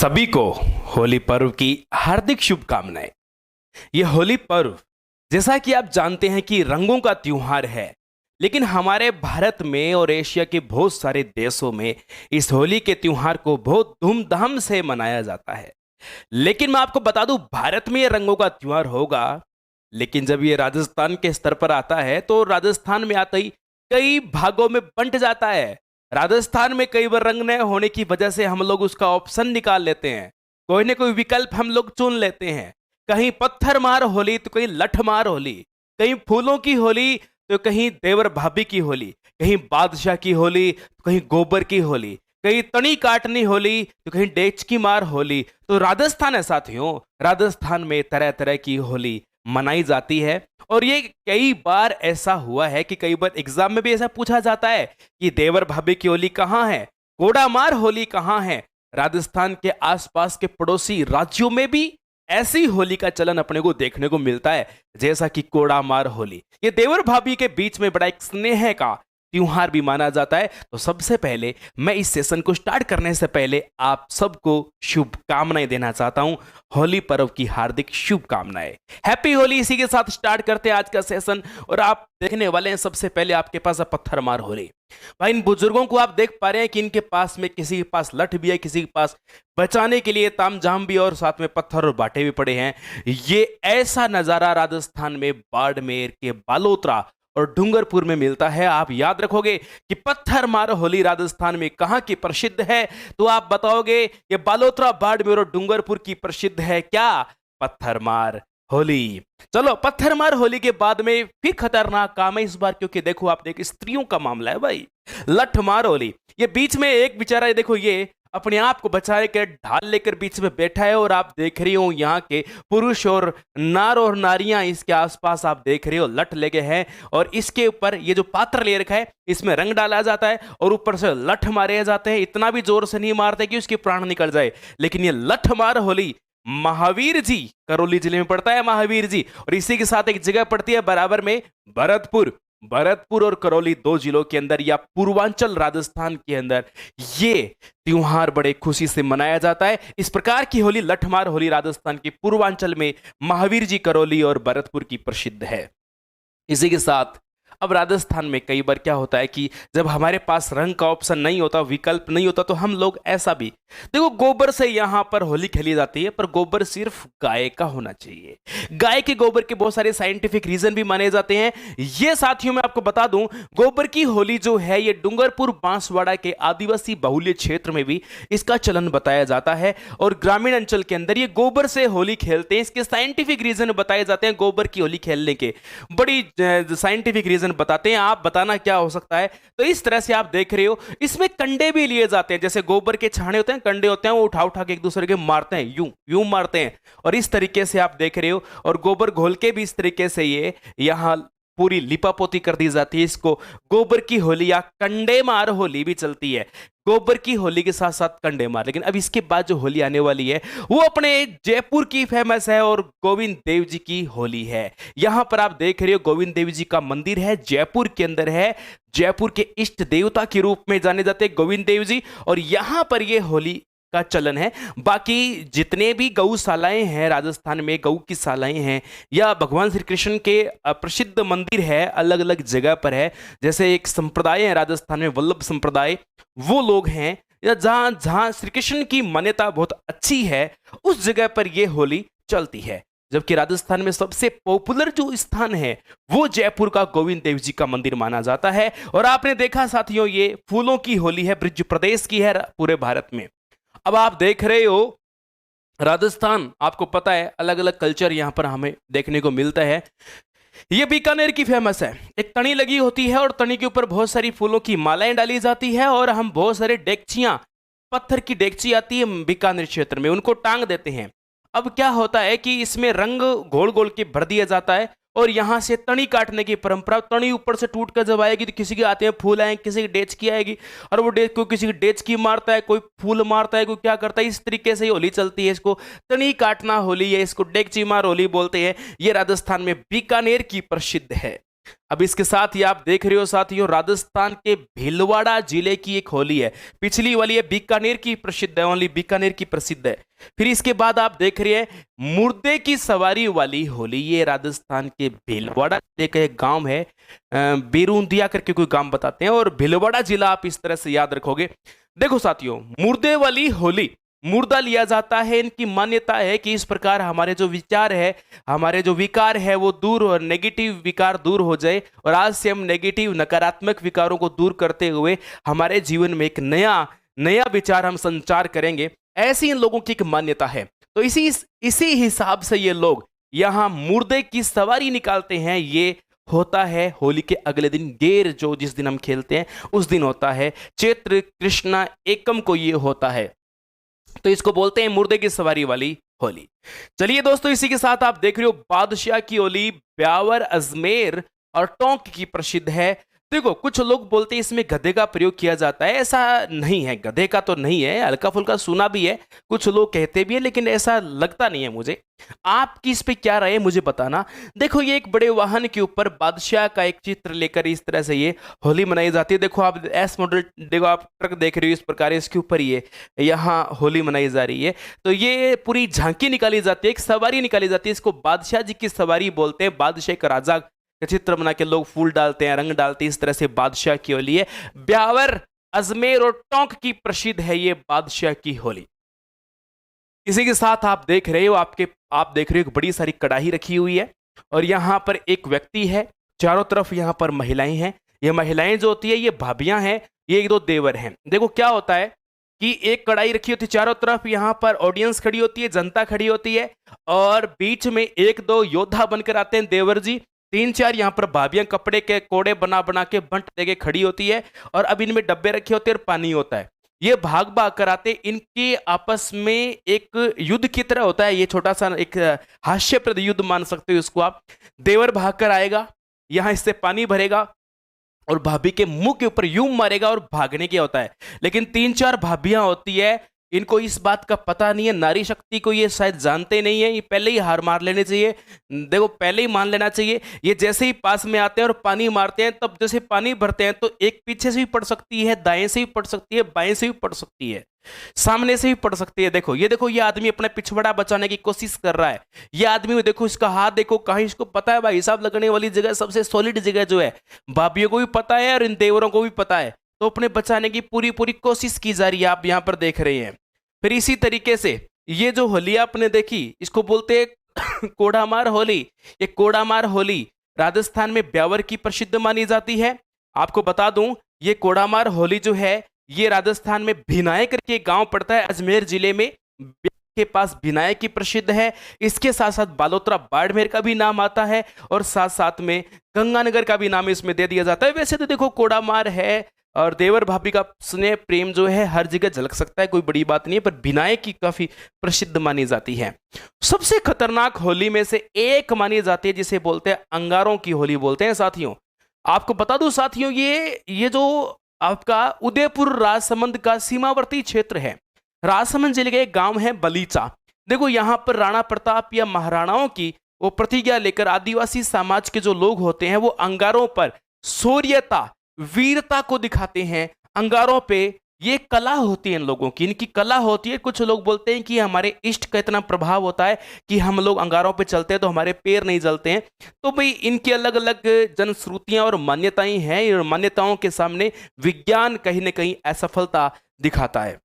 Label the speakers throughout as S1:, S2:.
S1: सभी को होली पर्व की हार्दिक शुभकामनाएं। ये होली पर्व जैसा कि आप जानते हैं कि रंगों का त्योहार है, लेकिन हमारे भारत में और एशिया के बहुत सारे देशों में इस होली के त्योहार को बहुत धूमधाम से मनाया जाता है। लेकिन मैं आपको बता दूं, भारत में ये रंगों का त्योहार होगा, लेकिन जब ये राजस्थान के स्तर पर आता है तो राजस्थान में आते ही कई भागों में बंट जाता है। राजस्थान में कई बार रंग नए होने की वजह से हम लोग उसका ऑप्शन निकाल लेते हैं, कोई ना कोई विकल्प हम लोग चुन लेते हैं। कहीं पत्थर मार होली तो कहीं लठ मार होली, कहीं फूलों की होली तो कहीं देवर भाभी की होली, कहीं बादशाह की होली तो कहीं गोबर की होली, कहीं तनी काटनी होली तो कहीं डेच की मार होली। तो राजस्थान है साथियों, राजस्थान में तरह तरह की होली मनाई जाती है। और ये कई बार ऐसा हुआ है कि कई बार एग्जाम में भी ऐसा पूछा जाता है कि देवर भाभी की होली कहाँ है, कोड़ा मार होली कहाँ है। राजस्थान के आसपास के पड़ोसी राज्यों में भी ऐसी होली का चलन अपने को देखने को मिलता है, जैसा कि कोड़ा मार होली। ये देवर भाभी के बीच में बड़ा एक स्नेह का त्योहार भी माना जाता है। तो सबसे पहले मैं इस सेशन को स्टार्ट करने से पहले आप सबको शुभकामनाएं देना चाहता हूं, होली पर्व की हार्दिक शुभकामनाएं। हैप्पी होली। इसी के साथ स्टार्ट करते हैं आज का सेशन। और आप देखने वाले हैं सबसे पहले आपके पास है पत्थर मार होली। भाई, इन बुजुर्गों को आप देख पा रहे हैं कि इनके पास में किसी के पास लठ भी है, किसी के पास बचाने के लिए तामझाम भी और साथ में पत्थर और बाटे भी पड़े हैं। ये ऐसा नजारा राजस्थान में बाड़मेर के बालोतरा और डूंगरपुर में मिलता है। आप याद रखोगे कि पत्थर मार होली राजस्थान में कहां की प्रसिद्ध है, तो आप बताओगे ये बालोतरा, बाड़मेर और डूंगरपुर की प्रसिद्ध है क्या, पत्थर मार होली। चलो, पत्थर मार होली के बाद में फिर खतरनाक काम है इस बार, क्योंकि देखो आप देख, स्त्रियों का मामला है भाई। लठ मार होली, ये बीच में एक बेचारा है, देखो ये अपने आप को बचाने के ढाल लेकर बीच में बैठा है। और आप देख रही हो यहाँ के पुरुष और नारियां इसके आसपास आप देख रहे हो लठ लेके हैं। और इसके ऊपर ये जो पात्र ले रखा है, इसमें रंग डाला जाता है और ऊपर से लठ मारे जाते हैं। इतना भी जोर से नहीं मारते कि उसकी प्राण निकल जाए, लेकिन ये लठ मार होली महावीर जी, करौली जिले में पड़ता है महावीर जी। और इसी के साथ एक जगह पड़ती है बराबर में भरतपुर और करौली, दो जिलों के अंदर या पूर्वांचल राजस्थान के अंदर ये त्योहार बड़े खुशी से मनाया जाता है। इस प्रकार की होली, लठमार होली, राजस्थान के पूर्वांचल में महावीर जी, करौली और भरतपुर की प्रसिद्ध है। इसी के साथ अब राजस्थान में कई बार क्या होता है कि जब हमारे पास रंग का ऑप्शन नहीं होता, विकल्प नहीं होता, तो हम लोग ऐसा भी, देखो गोबर से यहां पर होली खेली जाती है, पर गोबर सिर्फ गाय का होना चाहिए। गाय के गोबर के बहुत सारे साइंटिफिक रीजन भी माने जाते हैं। ये साथियों मैं आपको बता दूं, गोबर की होली जो है ये डूंगरपुर बांसवाड़ा के आदिवासी बहुल्य क्षेत्र में भी इसका चलन बताया जाता है। और ग्रामीण अंचल के अंदर ये गोबर से होली खेलते हैं। इसके साइंटिफिक रीजन बताए जाते हैं गोबर की होली खेलने के, बड़ी साइंटिफिक रीजन बताते हैं। आप बताना क्या हो सकता है। तो इस तरह से आप देख रहे हो, इसमें कंडे भी लिए जाते हैं, जैसे गोबर के छाने होते हैं, कंडे होते हैं, वो उठा उठा के एक दूसरे के मारते हैं, यूं यूं मारते हैं। और इस तरीके से आप देख रहे हो, और गोबर घोल के भी इस तरीके से ये यहां पूरी लिपापोती कर दी जाती है। इसको गोबर की होली या कंडे मार होली भी चलती है। गोबर की होली के साथ साथ कंडे मार। लेकिन अब इसके बाद जो होली आने वाली है वो अपने जयपुर की फेमस है और गोविंद देव जी की होली है। यहां पर आप देख रहे हो गोविंद देव जी का मंदिर है, जयपुर के अंदर है। जयपुर के इष्ट देवता के रूप में जाने जाते हैं गोविंद देव जी, और यहां पर ये होली का चलन है। बाकी जितने भी गौशालाएं हैं राजस्थान में, गौ की शालाएं हैं, या भगवान श्री कृष्ण के प्रसिद्ध मंदिर है, अलग अलग जगह पर है। जैसे एक संप्रदाय है राजस्थान में, वल्लभ संप्रदाय, वो लोग हैं, या जहां जहां श्री कृष्ण की मान्यता बहुत अच्छी है, उस जगह पर यह होली चलती है। जबकि राजस्थान में सबसे पॉपुलर जो स्थान है वो जयपुर का गोविंद देव जी का मंदिर माना जाता है। और आपने देखा साथियों, ये फूलों की होली है, ब्रिज प्रदेश की है पूरे भारत में। अब आप देख रहे हो राजस्थान, आपको पता है अलग अलग कल्चर यहां पर हमें देखने को मिलता है। ये बीकानेर की फेमस है, एक तनी लगी होती है और तनी के ऊपर बहुत सारी फूलों की मालाएं डाली जाती है, और हम बहुत सारे डेगचियां, पत्थर की डेगची आती है बीकानेर क्षेत्र में, उनको टांग देते हैं। अब क्या होता है कि इसमें रंग घोल घोल के भर दिया जाता है, और यहां से तनी काटने की परंपरा। तनी ऊपर से टूट कर जब आएगी तो किसी के आते हैं फूल आएंगे, किसी की डेच की आएगी, और वो डेच को किसी की डेच की मारता है, कोई फूल मारता है, कोई क्या करता है। इस तरीके से होली चलती है। इसको तनी काटना होली है, इसको डेगची मार होली बोलते हैं। ये राजस्थान में बीकानेर की प्रसिद्ध है। अब इसके साथ ही आप देख रहे हो साथियों, राजस्थान के भीलवाड़ा जिले की एक होली है। पिछली वाली है बीकानेर की प्रसिद्ध है, ओनली बीकानेर की प्रसिद्ध है। फिर इसके बाद आप देख रहे हैं मुर्दे की सवारी वाली होली, ये राजस्थान के भीलवाड़ा जिले का एक गांव है, बेरूंदिया करके कोई गांव बताते हैं, और भीलवाड़ा जिला आप इस तरह से याद रखोगे। देखो साथियों, मुर्दे वाली होली, मुर्दा लिया जाता है, इनकी मान्यता है कि इस प्रकार हमारे जो विचार है, हमारे जो विकार है वो दूर और नेगेटिव विकार दूर हो जाए, और आज से हम नेगेटिव नकारात्मक विकारों को दूर करते हुए हमारे जीवन में एक नया नया विचार हम संचार करेंगे, ऐसी इन लोगों की एक मान्यता है। तो इसी हिसाब से ये लोग यहाँ मुर्दे की सवारी निकालते हैं। ये होता है होली के अगले दिन, गेर जो जिस दिन हम खेलते हैं उस दिन होता है, चैत्र कृष्णा एकम को ये होता है, तो इसको बोलते हैं मुर्दे की सवारी वाली होली। चलिए दोस्तों, इसी के साथ आप देख रहे हो बादशाह की होली ब्यावर, अजमेर और टोंक की प्रसिद्ध है। देखो, कुछ लोग बोलते हैं इसमें गधे का प्रयोग किया जाता है, ऐसा नहीं है, गधे का तो नहीं है, हल्का फुल्का सुना भी है, कुछ लोग कहते भी है, लेकिन ऐसा लगता नहीं है मुझे। आपकी इस पे क्या राय है मुझे बताना। देखो, ये एक बड़े वाहन के ऊपर बादशाह का एक चित्र लेकर इस तरह से ये होली मनाई जाती है। देखो आप एस मॉडल, देखो आप ट्रक देख रहे हो, इस प्रकार इसके ऊपर ये यहाँ होली मनाई जा रही है। तो ये पूरी झांकी निकाली जाती है, एक सवारी निकाली जाती है, इसको बादशाह जी की सवारी बोलते हैं। बादशाह का राजा का चित्र बना के लोग फूल डालते हैं, रंग डालते हैं, इस तरह से बादशाह की होली है। ब्यावर, अजमेर और टोंक की प्रसिद्ध है ये बादशाह की होली। इसी के साथ आप देख रहे हो, आप देख रहे हो बड़ी सारी कड़ाही रखी हुई है, और यहां पर एक व्यक्ति है, चारों तरफ यहां पर महिलाएं हैं। ये महिलाएं जो होती है ये भाभियां हैं, ये एक दो देवर हैं। देखो क्या होता है कि एक कढ़ाई रखी होती है, चारों तरफ यहाँ पर ऑडियंस खड़ी होती है, जनता खड़ी होती है, और बीच में एक दो योद्धा बनकर आते हैं देवर जी, तीन चार यहाँ पर भाभियां कपड़े के कोड़े बना बना के बंट देके खड़ी होती है, और अब इनमें डब्बे रखे होते हैं और पानी होता है। ये भाग भाग कर आते, इनके आपस में एक युद्ध की तरह होता है, ये छोटा सा एक हास्यप्रद युद्ध मान सकते हो इसको आप। देवर भाग कर आएगा, यहाँ इससे पानी भरेगा और भाभी के मुंह के ऊपर यूं मारेगा और भागने क्या होता है। लेकिन तीन चार भाभियां होती है, इनको इस बात का पता नहीं है, नारी शक्ति को ये शायद जानते नहीं है, ये पहले ही हार मार लेने चाहिए। देखो, पहले ही मान लेना चाहिए। ये जैसे ही पास में आते हैं और पानी मारते हैं, तब जैसे पानी भरते हैं तो एक पीछे से भी पड़ सकती है, दाएं से भी पड़ सकती है, बाएं से भी पड़ सकती है, सामने से भी पड़ सकती है। देखो ये आदमी अपना पिछवाड़ा बचाने की कोशिश कर रहा है। ये आदमी देखो, इसका हाथ देखो, कहीं इसको पता है भाई हिसाब लगने वाली जगह, सबसे सॉलिड जगह जो है, भाभीियों को भी पता है और इन देवरों को भी पता है, तो अपने बचाने की पूरी पूरी कोशिश की जा रही है, आप यहां पर देख रहे हैं। फिर इसी तरीके से ये जो होली आपने देखी, इसको बोलते हैं कोडामार होली। ये कोडामार होली राजस्थान में ब्यावर की प्रसिद्ध मानी जाती है। आपको बता दूं, ये कोडामार होली जो है ये राजस्थान में भिनाय करके गांव पड़ता है, अजमेर जिले में, के पास भिनाय की प्रसिद्ध है। इसके साथ साथ बालोतरा बाड़मेर का भी नाम आता है, और साथ साथ में गंगानगर का भी नाम इसमें दे दिया जाता है। वैसे तो देखो, कोडामार है और देवर भाभी का स्नेह प्रेम जो है हर जगह झलक सकता है, कोई बड़ी बात नहीं है, पर भिनाय की काफी प्रसिद्ध मानी जाती है। सबसे खतरनाक होली में से एक मानी जाती है जिसे बोलते हैं अंगारों की होली बोलते हैं साथियों। आपको बता दूं साथियों, ये जो आपका उदयपुर राजसमंद का सीमावर्ती क्षेत्र है, राजसमंद जिले का एक गांव है बलीचा। देखो, यहां पर राणा प्रताप या महाराणाओं की वो प्रतिज्ञा लेकर आदिवासी समाज के जो लोग होते हैं वो अंगारों पर शौर्यता, वीरता को दिखाते हैं। अंगारों पे ये कला होती है इन लोगों की, इनकी कला होती है। कुछ लोग बोलते हैं कि हमारे इष्ट का इतना प्रभाव होता है कि हम लोग अंगारों पे चलते हैं तो हमारे पैर नहीं जलते हैं। तो भाई इनकी अलग अलग जनश्रुतियां और मान्यताएं हैं, और मान्यताओं के सामने विज्ञान कहीं ना कहीं असफलता दिखाता है।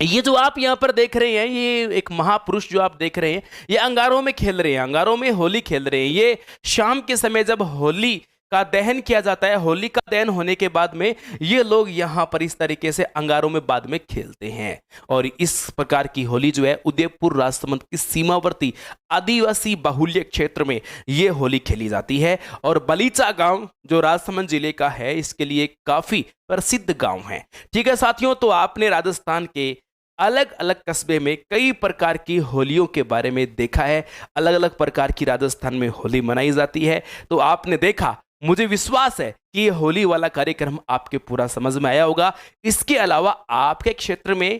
S1: ये जो आप यहाँ पर देख रहे हैं, ये एक महापुरुष जो आप देख रहे हैं, ये अंगारों में खेल रहे हैं, अंगारों में होली खेल रहे हैं। ये शाम के समय जब होली का दहन किया जाता है, होली का दहन होने के बाद में ये लोग यहाँ पर इस तरीके से अंगारों में बाद में खेलते हैं। और इस प्रकार की होली जो है उदयपुर राजसमंद की सीमावर्ती आदिवासी बाहुल्य क्षेत्र में ये होली खेली जाती है। और बलीचा गांव जो राजसमंद जिले का है, इसके लिए काफी प्रसिद्ध गांव है। ठीक है साथियों, तो आपने राजस्थान के अलग अलग कस्बे में कई प्रकार की होलियों के बारे में देखा है, अलग अलग प्रकार की राजस्थान में होली मनाई जाती है। तो आपने देखा, मुझे विश्वास है कि ये होली वाला कार्यक्रम आपके पूरा समझ में आया होगा। इसके अलावा आपके क्षेत्र में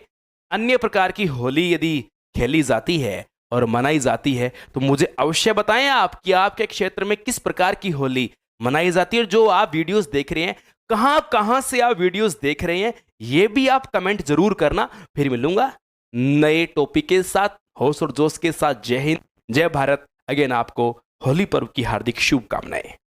S1: अन्य प्रकार की होली यदि खेली जाती है और मनाई जाती है तो मुझे अवश्य बताएं आप कि आपके क्षेत्र में किस प्रकार की होली मनाई जाती है। और जो आप वीडियोस देख रहे हैं, कहां कहां से आप वीडियोस देख रहे हैं, ये भी आप कमेंट जरूर करना। फिर मिलूंगा नए टॉपिक के साथ, होश और जोश के साथ। जय हिंद, जय भारत। अगेन आपको होली पर्व की हार्दिक शुभकामनाएं।